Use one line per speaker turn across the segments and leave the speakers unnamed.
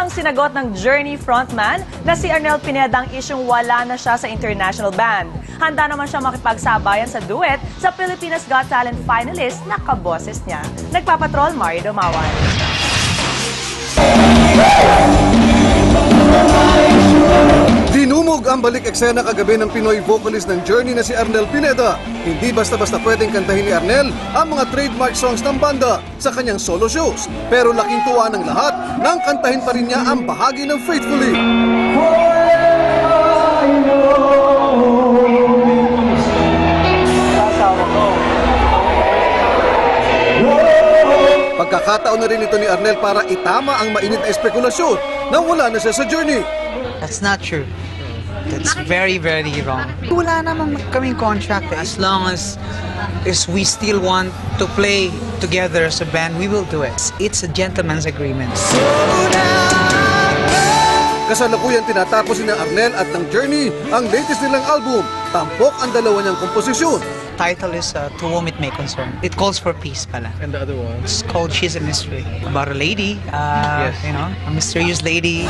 Kusang sinagot ng Journey frontman na si Arnel Pineda ang isyong wala na siya sa international band. Handa naman siya makipagsabayan sa duet sa Pilipinas Got Talent finalist na kaboses niya. Nagpapatrol, Mario Dumawan.
Dinumog ang balik eksena kagabi ng Pinoy vocalist ng Journey na si Arnel Pineda. Hindi basta-basta pwedeng kantahin ni Arnel ang mga trademark songs ng banda sa kanyang solo shows. Pero laking tuwa ng lahat nang kantahin pa rin niya ang bahagi ng Faithfully. Pagkakataon na rin ito ni Arnel para itama ang mainit na espekulasyon na wala na siya sa Journey.
That's not true. That's very, very wrong. Wala naman kaming contract. As long as we still want to play together as a band, we will do it. It's a gentleman's agreement.
Kasalukuyan tinatapos ni Arnel at ng Journey ang latest nilang album. Tampok ang dalawa niyang komposisyon.
Title is To Whom It May Concern. It calls for peace pala.
And the other one?
It's called She's a Mystery. About a lady, you know, a mysterious lady.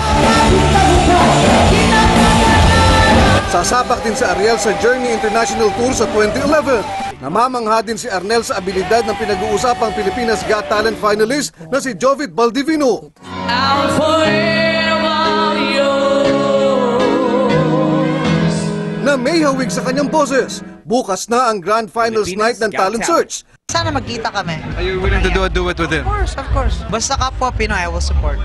Sasapak din sa Ariel sa Journey International Tour sa 2011. Namamangha din si Arnel sa abilidad ng pinag-uusapang Pilipinas Got Talent finalist na si Jovid Baldivino. Na may hawig sa kanyang boses. Bukas na ang Grand Finals night ng Talent Search.
Sana magkita kami.
Are you willing to do a duet with him?
Of course. Basta kapwa Pinoy, I will support.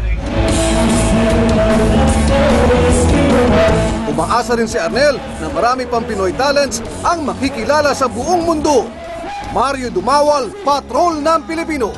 Umaasa rin si Arnel na marami pang Pinoy talents ang makikilala sa buong mundo. Mario Dumawal, Patrol ng Pilipino.